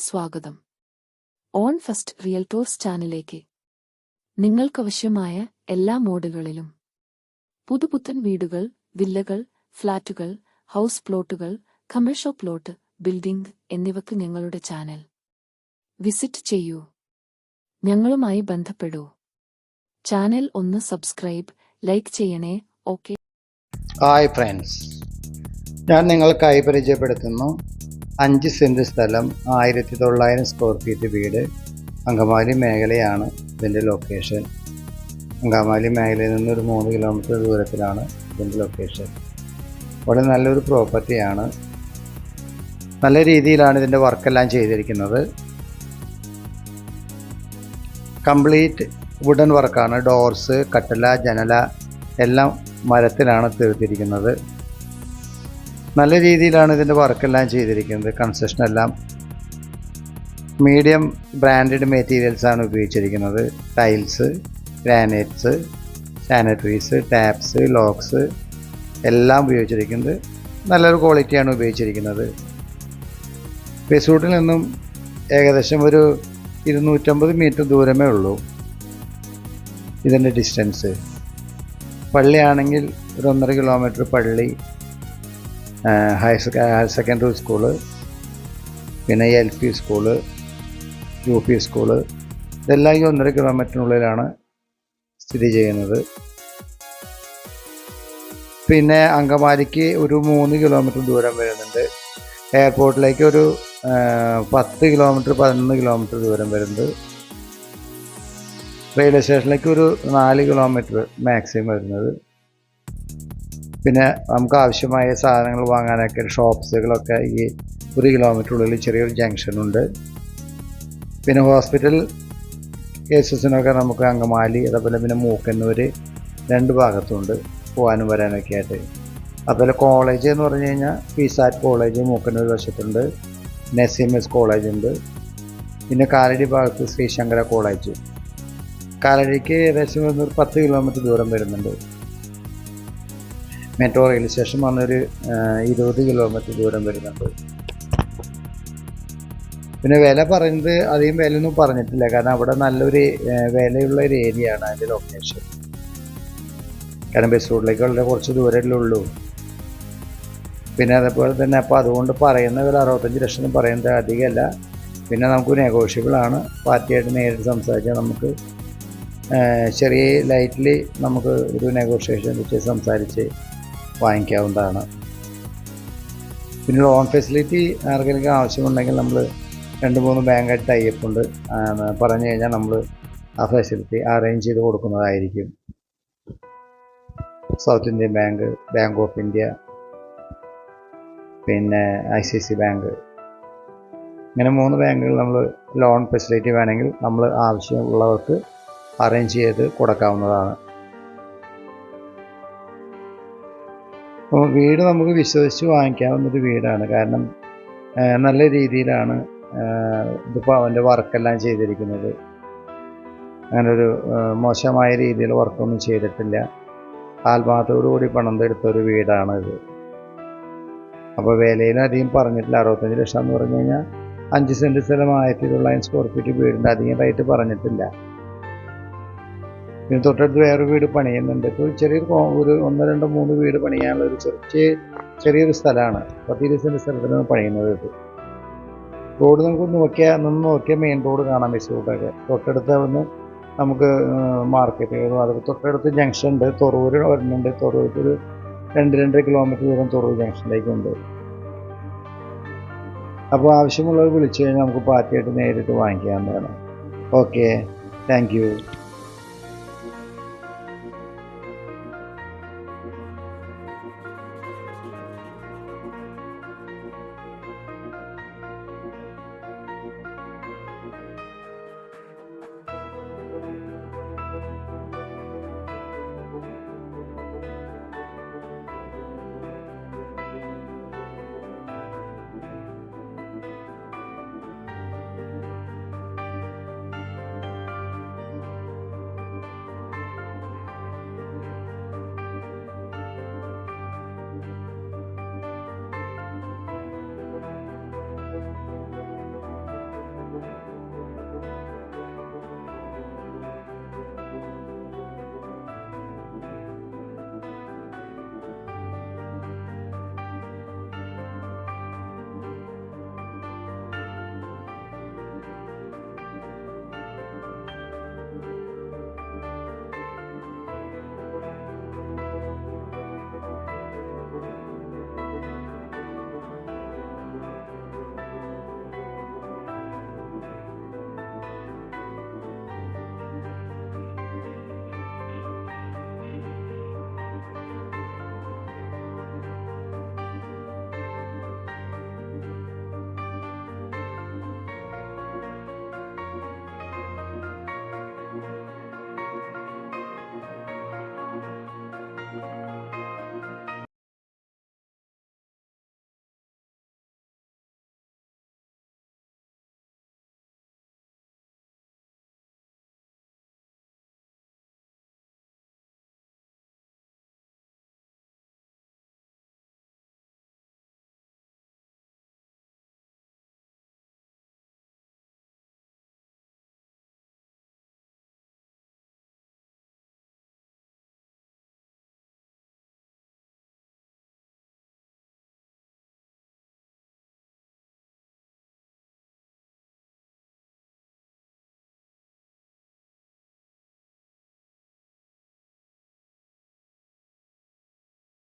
സ്വാഗതം. On first റിയൽറ്റോർസ് ചാനലിലേക്ക് നിങ്ങൾക്കാവശ്യമായ എല്ലാ മോഡലുകളിലും പുതുപുത്തൻ വീടുകൾ, വില്ലകൾ, ഫ്ളാറ്റുകൾ, ഹൗസ് പ്ലോട്ടുകൾ, കമേഴ്ഷ്യൽ പ്ലോട്ട്, ബിൽഡിംഗ് എന്നിവയ്ക്ക് ഞങ്ങളുടെ ചാനൽ വിസിറ്റ് ചെയ്യൂ. ഞങ്ങളുമായി ബന്ധപ്പെടൂ. ചാനൽ ഒന്ന് സബ്സ്ക്രൈബ്, ലൈക്ക് ചെയ്യണേ. ഓക്കെ. ഹായ് ഫ്രണ്ട്സ്, ഞാൻ നിങ്ങൾക്കായി പരിചയപ്പെടുത്തുന്നു 5 സെൻറ് സ്ഥലം 1900 സ്ക്വയർ ഫീറ്റ് വീട്. അങ്കമാലി മേഖലയാണ് ഇതിൻ്റെ ലൊക്കേഷൻ. അങ്കമാലി മേഖലയിൽ നിന്നൊരു 3 കിലോമീറ്റർ ദൂരത്തിലാണ് ഇതിൻ്റെ ലൊക്കേഷൻ. വളരെ നല്ലൊരു പ്രോപ്പർട്ടിയാണ്. നല്ല രീതിയിലാണ് ഇതിൻ്റെ വർക്കെല്ലാം ചെയ്തിരിക്കുന്നത്. കംപ്ലീറ്റ് വുഡൻ വർക്കാണ്. ഡോർസ്, കട്ടില, ജനല എല്ലാം മരത്തിലാണ് തീർത്തിരിക്കുന്നത്. നല്ല രീതിയിലാണ് ഇതിൻ്റെ വർക്കെല്ലാം ചെയ്തിരിക്കുന്നത്. കൺസ്ട്രക്ഷൻ എല്ലാം മീഡിയം ബ്രാൻഡഡ് മെറ്റീരിയൽസാണ് ഉപയോഗിച്ചിരിക്കുന്നത്. Tiles, granites, sanitaries, taps, locks എല്ലാം ഉപയോഗിച്ചിരിക്കുന്നത് നല്ലൊരു ക്വാളിറ്റിയാണ് ഉപയോഗിച്ചിരിക്കുന്നത്. ബേസ്റൂട്ടിൽ നിന്നും ഏകദേശം ഒരു 250 മീറ്റർ ദൂരമേ ഉള്ളൂ ഇതിൻ്റെ ഡിസ്റ്റൻസ്. പള്ളിയാണെങ്കിൽ ഒരു 1.5 കിലോമീറ്റർ പള്ളി, ഹയർ സെക്കൻഡറി സ്കൂള്, പിന്നെ LP സ്കൂള്, UP സ്കൂള്, ഇതെല്ലാം ഈ 1.5 കിലോമീറ്ററിനുള്ളിലാണ് സ്ഥിതി ചെയ്യുന്നത്. പിന്നെ അങ്കമാലിക്ക് ഒരു 3 കിലോമീറ്റർ ദൂരം വരുന്നുണ്ട്. എയർപോർട്ടിലേക്ക് ഒരു 10 കിലോമീറ്റർ 11 കിലോമീറ്റർ ദൂരം വരുന്നുണ്ട്. റെയിൽവേ സ്റ്റേഷനിലേക്ക് ഒരു 4 കിലോമീറ്റർ മാക്സിമം വരുന്നത്. പിന്നെ നമുക്ക് ആവശ്യമായ സാധനങ്ങൾ വാങ്ങാനൊക്കെ ഷോപ്സുകളൊക്കെ ഈ 1 കിലോമീറ്ററിനുള്ളിൽ ചെറിയൊരു ജംഗ്ഷനുണ്ട്. പിന്നെ ഹോസ്പിറ്റൽ കേസസിനൊക്കെ നമുക്ക് അങ്കമാലി, അതേപോലെ പിന്നെ മൂക്കന്നൂർ 2 ഭാഗത്തുണ്ട് പോകാനും വരാനൊക്കെ ആയിട്ട്. അതുപോലെ കോളേജ് എന്ന് പറഞ്ഞു കഴിഞ്ഞാൽ PSAT കോളേജ് മൂക്കന്നൂർ വശത്തുണ്ട്. SMS കോളേജ് ഉണ്ട്. പിന്നെ കാലടി ഭാഗത്ത് ശ്രീശങ്കര കോളേജ്. കാലടിക്ക് ഏകദേശം ഒരു 10 കിലോമീറ്റർ ദൂരം വരുന്നുണ്ട്. മെട്രോ റെയിൽ സ്റ്റേഷൻ വന്നൊരു 20 കിലോമീറ്റർ ദൂരം വരുന്നുണ്ട്. പിന്നെ വില പറയുന്നത് അധികം വിലയൊന്നും പറഞ്ഞിട്ടില്ല, കാരണം അവിടെ നല്ലൊരു വിലയുള്ള ഒരു ഏരിയ ആണ് അതിൻ്റെ ലൊക്കേഷൻ. കാരണം ബസ് റൂട്ടിലേക്ക് വളരെ കുറച്ച് ദൂരമല്ലേ ഉള്ളൂ. പിന്നെ അതേപോലെ തന്നെ അപ്പോൾ അതുകൊണ്ട് പറയുന്ന ഒരു 65 ലക്ഷം പറയുന്നത് അധികമല്ല. പിന്നെ നമുക്ക് നെഗോഷ്യബിൾ ആണ്. പാർട്ടിയായിട്ട് നേരിട്ട് സംസാരിച്ചാൽ നമുക്ക് ചെറിയ ലൈറ്റ്ലി നമുക്ക് ഒരു നെഗോഷിയേഷൻ വെച്ച് സംസാരിച്ച് വാങ്ങിക്കാവുന്നതാണ്. പിന്നെ ലോൺ ഫെസിലിറ്റി ആർക്കെങ്കിലും ആവശ്യമുണ്ടെങ്കിൽ നമ്മൾ 2-3 ബാങ്കായിട്ട് ടൈപ്പ് ഉണ്ട്. പറഞ്ഞു കഴിഞ്ഞാൽ നമ്മൾ ആ ഫെസിലിറ്റി അറേഞ്ച് ചെയ്ത് കൊടുക്കുന്നതായിരിക്കും. South Indian bank, bank of India, പിന്നെ ICICI ബാങ്ക്, ഇങ്ങനെ 3 ബാങ്കുകൾ നമ്മൾ ലോൺ ഫെസിലിറ്റി വേണമെങ്കിൽ നമ്മൾ ആവശ്യമുള്ളവർക്ക് അറേഞ്ച് ചെയ്ത് കൊടുക്കാവുന്നതാണ്. അപ്പോൾ വീട് നമുക്ക് വിശ്വസിച്ച് വാങ്ങിക്കാവുന്നൊരു വീടാണ്. കാരണം നല്ല രീതിയിലാണ് ഇതിപ്പോൾ അവൻ്റെ വർക്കെല്ലാം ചെയ്തിരിക്കുന്നത്. അങ്ങനൊരു മോശമായ രീതിയിൽ വർക്കൊന്നും ചെയ്തിട്ടില്ല. ആത്മാർത്ഥത്തോടുകൂടി പണം എടുത്തൊരു വീടാണ് ഇത്. അപ്പോൾ വിലയിലും അധികം പറഞ്ഞിട്ടില്ല. 65 ലക്ഷം എന്ന് പറഞ്ഞു കഴിഞ്ഞാൽ 5 സെൻറ് സ്ഥലം 1900 സ്ക്വയർ ഫീറ്റ് വീടിൻ്റെ അധികം റേറ്റ് പറഞ്ഞിട്ടില്ല. പിന്നെ തൊട്ടടുത്ത് വേറൊരു വീട് പണിയുന്നുണ്ട്. ഇപ്പോൾ ചെറിയൊരു ഒരു 1, 2, 3 വീട് പണിയാനുള്ള ഒരു ചെറിയൊരു സ്ഥലമാണ്. 10-20 സെൻറ് സ്ഥലത്തിലാണ് പണിയുന്നത്. ഇത് റോഡ് നമുക്ക് നോക്കിയാൽ മെയിൻ റോഡ് കാണാം. ബസ് റൂട്ടൊക്കെ തൊട്ടടുത്ത് അവിടുന്ന് നമുക്ക് മാർക്കറ്റുകളും, അത് തൊട്ടടുത്ത് ജംഗ്ഷൻ ഉണ്ട്. തൊറൂർ വരുന്നുണ്ട്. തൊറൂർക്ക് ഒരു 2-2.5 കിലോമീറ്റർ ദൂരം തൊറൂർ ജംഗ്ഷനിലേക്കുണ്ട്. അപ്പോൾ ആവശ്യമുള്ളവർ വിളിച്ചു കഴിഞ്ഞാൽ നമുക്ക് പാർട്ടിയായിട്ട് നേരിട്ട് വാങ്ങിക്കാവുന്നതാണ്. Okay, thank you.